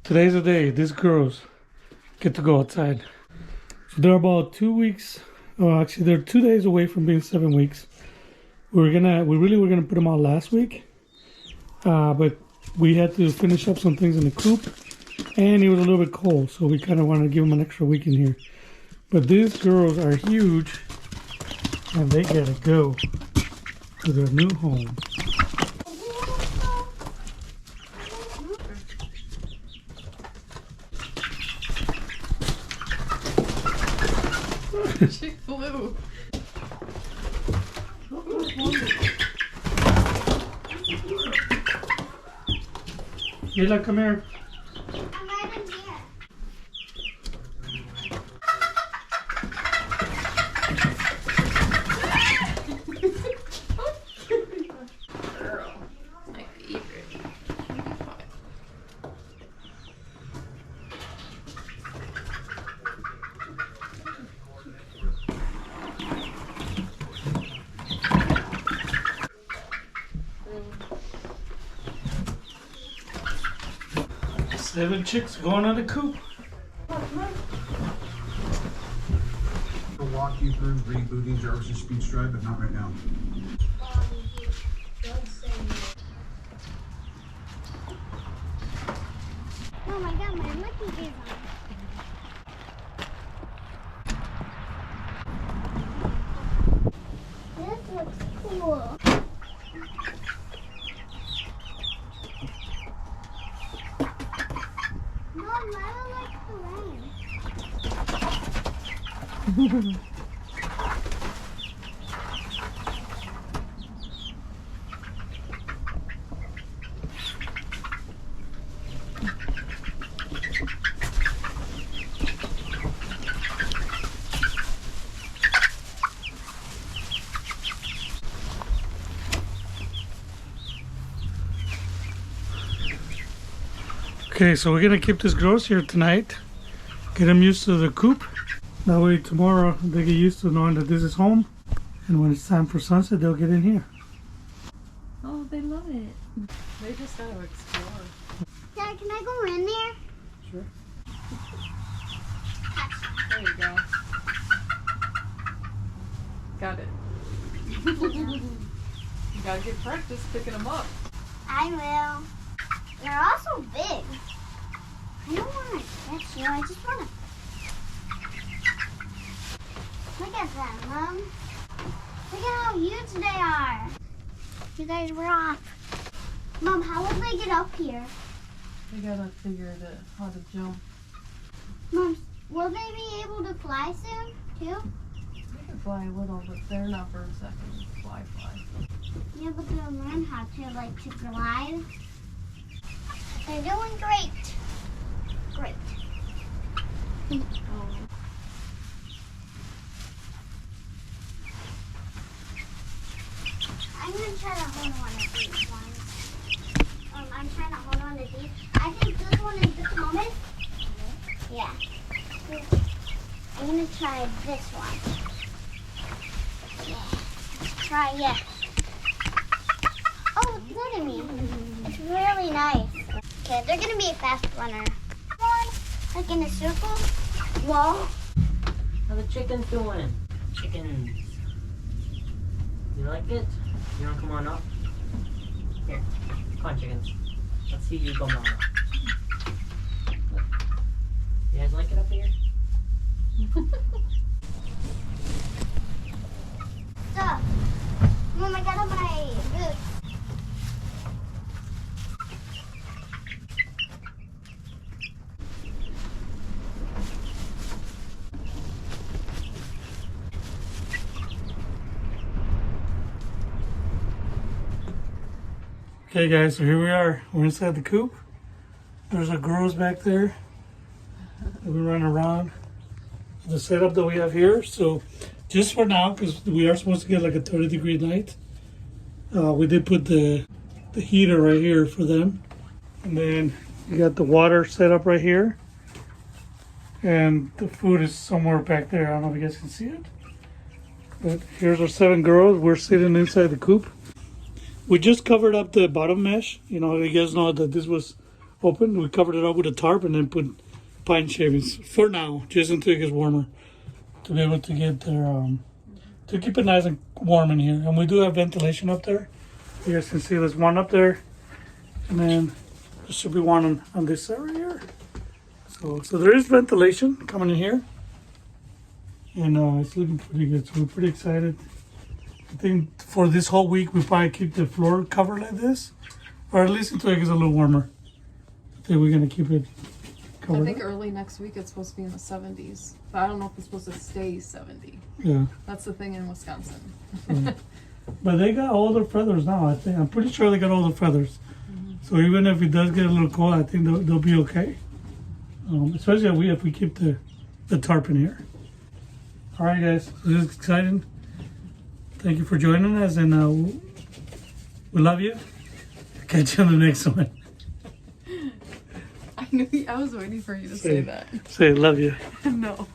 Today's the day these girls get to go outside. So they're about 2 weeks. Oh, actually, they're 2 days away from being 7 weeks. We really were gonna put them out last week, but we had to finish up some things in the coop, and it was a little bit cold, so we kind of wanted to give them an extra week in here. But these girls are huge, and they gotta go to their new home. She flew. Mila, come here. I'm right in here. Girl, my favorite. Seven chicks going on the coop. I'll walk you through rebooting Jarvis's speech drive, but not right now. Oh my god, my lucky is on. This looks cool. Mom, I don't like the rain. Okay, so we're gonna keep these girls here tonight. Get them used to the coop. That way tomorrow they get used to knowing that this is home. And when it's time for sunset, they'll get in here. Oh, they love it. They just got to explore. Dad, can I go in there? Sure. There you go. Got it. You gotta get practice picking them up. I will. They're also big. I don't want to catch you. I just want to. Look at them, Mom. Look at how huge they are. You guys rock. Mom, how will they get up here? They gotta figure how to jump. Mom, will they be able to fly soon, too? They can fly a little, but they're not birds that can fly. Yeah, but they'll learn how to, to glide. They're doing great. Great. I'm going to try to hold on to these ones. I'm trying to hold on to these. I think this one is the calmest. Yeah. I'm going to try this one. Yeah. Yeah. Oh, look at me. It's really nice. Okay, they're going to be a fast runner. Like in a circle. Wall. How the chickens doing? Chickens. You like it? You wanna come on up? Here. Come on, chickens. Let's see you go on up. You guys like it up here? Stop. Mom, I got on my boots. Okay guys, so here we are. We're inside the coop. There's our girls back there. We run around the setup that we have here. So just for now, because we are supposed to get like a 30-degree night, we did put the heater right here for them. And then you got the water set up right here. And the food is somewhere back there. I don't know if you guys can see it. But here's our 7 girls. We're sitting inside the coop. We just covered up the bottom mesh. You know, you guys know that this was open. We covered it up with a tarp and then put pine shavings for now, just until it gets warmer, to be able to get their to keep it nice and warm in here. And we do have ventilation up there. You guys can see there's one up there, and then there should be one on this side right here. So there is ventilation coming in here, and it's looking pretty good. So we're pretty excited. I think for this whole week we probably keep the floor covered like this, or at least until it gets a little warmer. I think we're gonna keep it covered. I think early next week it's supposed to be in the 70s, but I don't know if it's supposed to stay 70. Yeah, That's the thing in Wisconsin. but they got all their feathers now. I think I'm pretty sure they got all the feathers. So even if it does get a little cold, I think they'll be okay. Especially if we keep the tarp in here. All right, guys, this is exciting. Thank you for joining us, and we love you. Catch you on the next one. I was waiting for you to say that. Say love you. No.